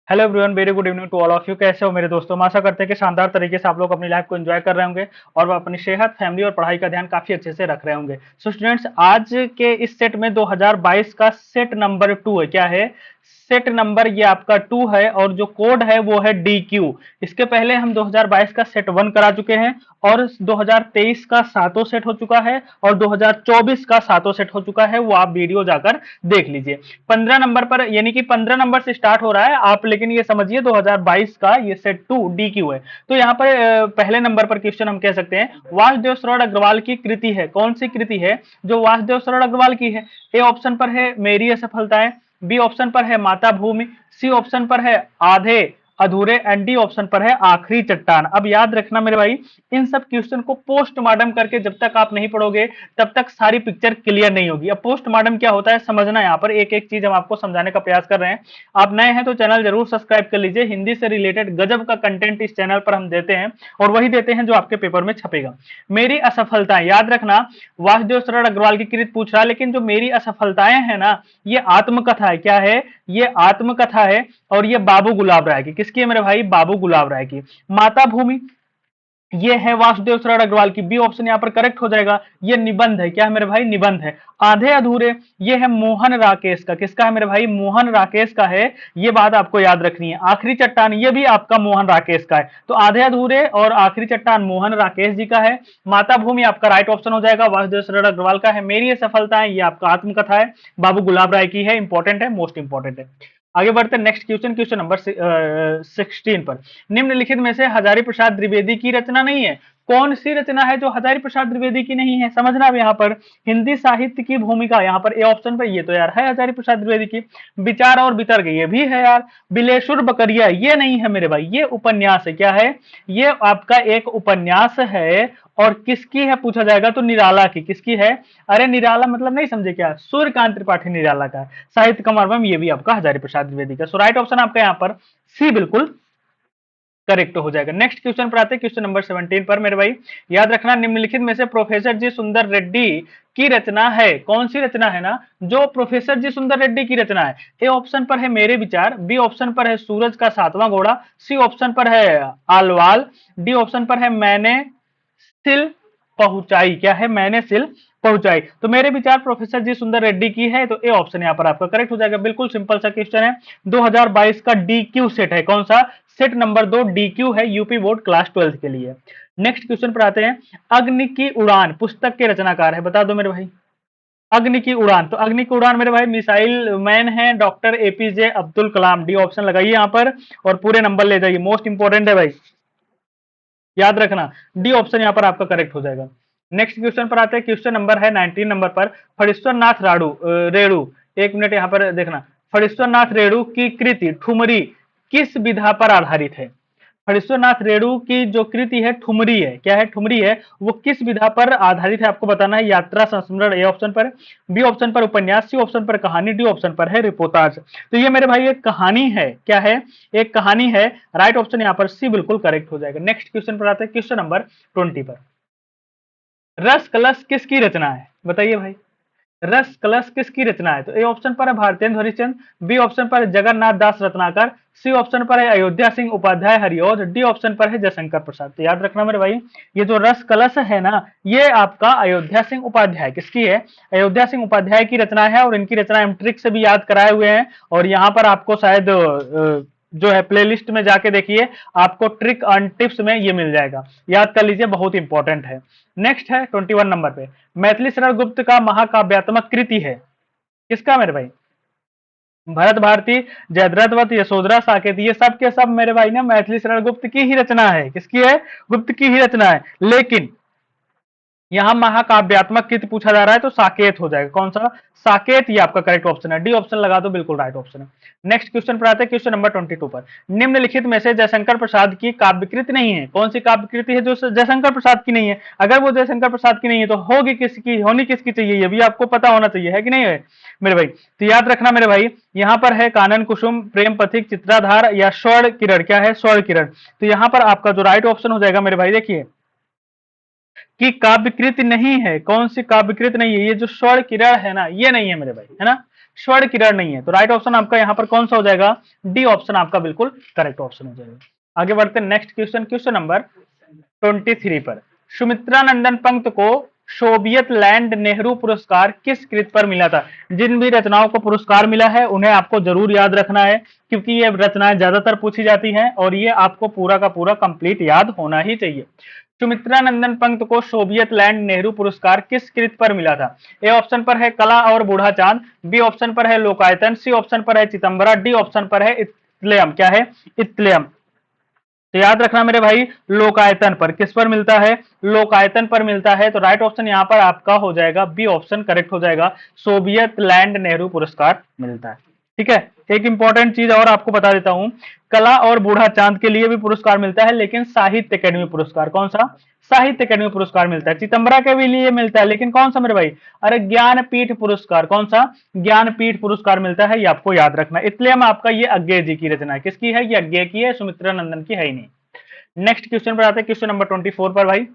Hello everyone, very good evening to all of you. कैसे हो मेरे दोस्तों? हम आशा करते हैं कि शानदार तरीके से आप लोग अपनी लाइफ को एंजॉय कर रहे होंगे और अपनी सेहत, फैमिली और पढ़ाई का ध्यान काफी अच्छे से रख रहे होंगे। सो स्टूडेंट्स, आज के इस सेट में 2022 का सेट नंबर 2 है। क्या है? सेट नंबर ये आपका 2 है और जो कोड है वो है DQ। इसके पहले हम 2022 का सेट 1 करा चुके हैं और 2023 का सातों सेट हो चुका है और 2024 का सातों सेट हो चुका है। वो आप वीडियो जाकर देख लीजिए। 15 नंबर पर, यानी कि 15 नंबर से स्टार्ट हो रहा है आप, लेकिन ये समझिए 2022 का ये सेट 2 DQ है। तो यहाँ पर पहले नंबर पर क्वेश्चन हम कह सकते हैं वासुदेव शरण अग्रवाल की कृति है। कौन सी कृति है जो वासुदेव शरण अग्रवाल की है? ए ऑप्शन पर है मेरी असफलताएं, बी ऑप्शन पर है माता भूमि, सी ऑप्शन पर है आधे अधूरे एंड डी ऑप्शन पर है आखिरी चट्टान। अब याद रखना मेरे भाई, इन सब क्वेश्चन को पोस्टमार्टम करके जब तक आप नहीं पढ़ोगे तब तक सारी पिक्चर क्लियर नहीं होगी। अब पोस्टमार्टम क्या होता है समझना, यहाँ पर एक एक चीज हम आपको समझाने का प्रयास कर रहे हैं। आप नए हैं तो चैनल जरूर सब्सक्राइब कर लीजिए। हिंदी से रिलेटेड गजब का कंटेंट इस चैनल पर हम देते हैं और वही देते हैं जो आपके पेपर में छपेगा। मेरी असफलताएं, याद रखना वासुदेव शरण अग्रवाल की कृत पूछ रहा है, लेकिन जो मेरी असफलताएं है ना, ये आत्मकथा है। क्या है? ये आत्मकथा है और ये बाबू गुलाब राय की। किसकी है मेरे भाई? बाबू गुलाब राय की। माता भूमि ये है वासुदेव शरण अग्रवाल की। बी ऑप्शन यहाँ पर करेक्ट हो जाएगा। ये निबंध है। क्या है मेरे भाई? निबंध है। आधे अधूरे ये है मोहन राकेश का। किसका है मेरे भाई? मोहन राकेश का है। ये बात आपको याद रखनी है। आखिरी चट्टान ये भी आपका मोहन राकेश का है। तो आधे अधूरे और आखिरी चट्टान मोहन राकेश जी का है। माता भूमि आपका राइट ऑप्शन हो जाएगा, वासुदेव शरण अग्रवाल का है। मेरी ये सफलताएं ये आपका आत्मकथा है, बाबू गुलाब राय की है। इंपॉर्टेंट है, मोस्ट इंपॉर्टेंट है। आगे बढ़ते हैं नेक्स्ट क्वेश्चन, क्वेश्चन नंबर 16 पर। निम्नलिखित में से हजारी प्रसाद द्विवेदी की रचना नहीं है। कौन सी रचना है जो हजारी प्रसाद द्विवेदी की नहीं है? समझना अब यहाँ पर हिंदी साहित्य की भूमिका, यहाँ पर ए ऑप्शन पर, ये तो यार है हजारी प्रसाद द्विवेदी की। विचार और वितर्क ये भी है यार। बिलेश्वर बकरिया ये नहीं है मेरे भाई, ये उपन्यास है। क्या है? ये आपका एक उपन्यास है और किसकी है पूछा जाएगा तो निराला की। किसकी है? अरे निराला मतलब नहीं समझे क्या? सूर्यकांत त्रिपाठी निराला का है। साहित्य का मर्मम ये भी आपका हजारी प्रसाद द्विवेदी का। सो राइट ऑप्शन आपका यहाँ पर सी बिल्कुल करेक्ट हो जाएगा। नेक्स्ट क्वेश्चन पर आते हैं, क्वेश्चन नंबर 17 पर मेरे भाई। याद रखना निम्नलिखित में से प्रोफेसर जी सुंदर रेड्डी की रचना है। कौन सी रचना है ना जो प्रोफेसर जी सुंदर रेड्डी की रचना है? ए ऑप्शन पर है मेरे विचार, बी ऑप्शन पर है सूरज का सातवां घोड़ा, सी ऑप्शन पर है आलवाल, डी ऑप्शन पर है मैंने सिल पहुंचाई। क्या है? मैंने सिल पहुंचाई। तो मेरे विचार प्रोफेसर जी सुंदर रेड्डी की है, तो ए ऑप्शन यहाँ पर आपका करेक्ट हो जाएगा। बिल्कुल सिंपल सा क्वेश्चन है। 2022 का DQ सेट है। कौन सा? सेट नंबर 2 DQ है, यूपी बोर्ड क्लास 12 के लिए। नेक्स्ट क्वेश्चन पर आते हैं। अग्नि की उड़ान पुस्तक के रचनाकार है, बता दो मेरे भाई। अग्नि की उड़ान, तो अग्नि की उड़ान मेरे भाई मिसाइल मैन है doctor APJ Abdul Kalam. D option लगाइए यहाँ पर और पूरे नंबर ले जाइए। मोस्ट इंपॉर्टेंट है भाई, याद रखना। डी ऑप्शन यहाँ पर आपका करेक्ट हो जाएगा। नेक्स्ट क्वेश्चन पर आते हैं, क्वेश्चन नंबर है 19 नंबर पर। फणीश्वर नाथ रेणु, एक मिनट यहाँ पर देखना। फणीश्वर नाथ रेणु की कृति ठुमरी किस विधा पर आधारित है? फणीश्वर नाथ रेणु की जो कृति है ठुमरी है। क्या है? ठुमरी है। वो किस विधा पर आधारित है आपको बताना है। यात्रा संस्मरण ए ऑप्शन पर, बी ऑप्शन पर उपन्यास, सी ऑप्शन पर कहानी, डी ऑप्शन पर है रिपोर्टाज। तो ये मेरे भाई एक कहानी है। क्या है? एक कहानी है। राइट ऑप्शन यहाँ पर सी बिल्कुल करेक्ट हो जाएगा। नेक्स्ट क्वेश्चन पर आते हैं, क्वेश्चन नंबर 20 पर। रस कलश किसकी रचना है? बताइए भाई, रस कलश किसकी रचना है? तो ए ऑप्शन पर है भारतेंद्र हरिश्चंद्र, बी ऑप्शन पर है जगन्नाथ दास रत्नाकर, सी ऑप्शन पर है अयोध्या सिंह उपाध्याय हरिओद, डी ऑप्शन पर है जयशंकर प्रसाद। तो याद रखना मेरे भाई, ये जो रस कलश है ना, ये आपका अयोध्या सिंह उपाध्याय किसकी है? अयोध्या सिंह उपाध्याय की रचना है और इनकी रचना हम ट्रिक से भी याद कराए हुए हैं और यहाँ पर आपको शायद जो है प्लेलिस्ट में जाके देखिए, आपको ट्रिक एंड टिप्स में ये मिल जाएगा। याद कर लीजिए, बहुत इंपॉर्टेंट है। नेक्स्ट है 21 नंबर पे। मैथिली शरण गुप्त का महाकाव्यात्मक कृति है। किसका मेरे भाई? भरत भारती, जयद्रथवत, यशोधरा साकेत, ये सब के सब मेरे भाई ना मैथिली शरण गुप्त की ही रचना है। किसकी है? गुप्त की ही रचना है। लेकिन यहाँ महाकाव्यात्मक कृति पूछा जा रहा है तो साकेत हो जाएगा। कौन सा? साकेत, ये आपका करेक्ट ऑप्शन है। डी ऑप्शन लगा दो, बिल्कुल राइट ऑप्शन है। नेक्स्ट क्वेश्चन पर आते हैं, क्वेश्चन नंबर 22 पर। निम्नलिखित में से जयशंकर प्रसाद की काव्यकृति नहीं है। कौन सी काव्यकृति है जो जयशंकर प्रसाद की नहीं है? अगर वो जयशंकर प्रसाद की नहीं है तो होगी किसकी, होनी किसकी चाहिए? ये भी आपको पता होना चाहिए, है कि नहीं है मेरे भाई? तो याद रखना मेरे भाई, यहाँ पर है कानन कुसुम, प्रेम पथिक, चित्राधार या स्वर्ण किरण। क्या है? स्वर्ण किरण। तो यहाँ पर आपका जो राइट ऑप्शन हो जाएगा मेरे भाई, देखिए कि काव्यकृत नहीं है। कौन सी काव्यकृत नहीं है? ये जो स्वर्ण किरण है ना, ये नहीं है मेरे भाई, है ना? स्वर्ण किरण नहीं है। तो राइट ऑप्शन आपका यहाँ पर कौन सा हो जाएगा, डी ऑप्शन आपका बिल्कुल करेक्ट ऑप्शन हो जाएगा। आगे बढ़ते हैं नेक्स्ट क्वेश्चन, क्वेश्चन नंबर 23 पर। सुमित्रा नंदन पंत को सोवियत लैंड नेहरू पुरस्कार किस कृत पर मिला था। जिन भी रचनाओं को पुरस्कार मिला है उन्हें आपको जरूर याद रखना है, क्योंकि ये रचनाएं ज्यादातर पूछी जाती हैं और ये आपको पूरा का पूरा कंप्लीट याद होना ही चाहिए। सुमित्रा नंदन पंत को सोवियत लैंड नेहरू पुरस्कार किस कृत पर मिला था। ए ऑप्शन पर है कला और बूढ़ा चांद, बी ऑप्शन पर है लोकायतन, सी ऑप्शन पर है चिदंबरा, डी ऑप्शन पर है इत्लेयम। क्या है, इत्लेयम। तो याद रखना मेरे भाई, लोकायतन पर, किस पर मिलता है, लोकायतन पर मिलता है। तो राइट ऑप्शन यहाँ पर आपका हो जाएगा बी ऑप्शन करेक्ट हो जाएगा, सोवियत लैंड नेहरू पुरस्कार मिलता है। ठीक है, एक इंपॉर्टेंट चीज और आपको बता देता हूं, कला और बूढ़ा चांद के लिए भी पुरस्कार मिलता है, लेकिन साहित्य अकेडमी पुरस्कार, कौन सा, साहित्य अकेडमी पुरस्कार मिलता है। चिदंबरा के भी लिए मिलता है, लेकिन कौन सा मेरे भाई, अरे ज्ञानपीठ पुरस्कार, कौन सा, ज्ञानपीठ पुरस्कार मिलता है, ये आपको याद रखना। इसलिए हम आपका ये अज्ञे जी की रचना है, किसकी है, ये अज्ञे की है, सुमित्रा नंदन की है ही नहीं। नेक्स्ट क्वेश्चन पर आते हैं, क्वेश्चन नंबर 24 पर भाई।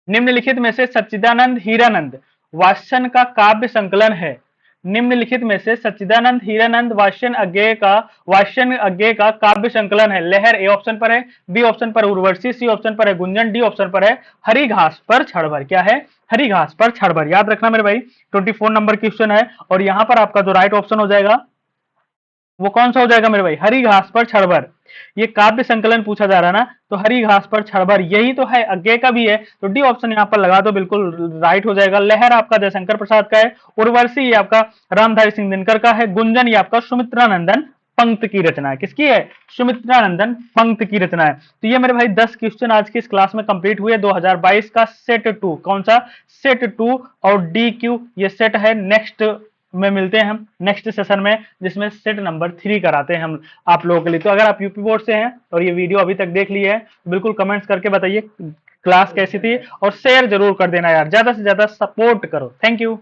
निम्नलिखित में से सच्चिदानंद हीरानंद वाष्यन का काव्य संकलन है। निम्नलिखित में से सच्चिदानंद हीरानंद वाष्यन अज्ञे का काव्य संकलन है। लहर ए ऑप्शन पर है, बी ऑप्शन पर उर्वशी, सी ऑप्शन पर है गुंजन, डी ऑप्शन पर है हरी घास पर क्षणभर। क्या है, हरी घास पर क्षणभर। याद रखना मेरे भाई, 24 नंबर क्वेश्चन है और यहाँ पर आपका जो राइट ऑप्शन हो जाएगा वो कौन सा हो जाएगा मेरे भाई, हरी घास पर क्षणभर। ये काव्य संकलन पूछा जा रहा है ना, तो हरी घास पर क्षणभर यही तो है, अज्ञे का भी है, तो डी ऑप्शन यहाँ पर लगा दो, बिल्कुल राइट हो जाएगा। लहर आपका जयशंकर प्रसाद का है, उर्वशी ये आपका रामधारी सिंह दिनकर का है, गुंजन ये आपका सुमित्रा नंदन पंत की रचना है। किसकी है, सुमित्रा नंदन पंत की रचना है। तो ये मेरे भाई 10 क्वेश्चन आज की इस क्लास में कंप्लीट हुए। 2022 का सेट 2, कौन सा, सेट 2 और डी क्यू ये सेट है। नेक्स्ट में मिलते हैं हम नेक्स्ट सेशन में, जिसमें सेट नंबर 3 कराते हैं हम आप लोगों के लिए। तो अगर आप यूपी बोर्ड से हैं और ये वीडियो अभी तक देख लिए है, बिल्कुल कमेंट्स करके बताइए क्लास कैसी थी और शेयर जरूर कर देना यार, ज्यादा से ज्यादा सपोर्ट करो। Thank you.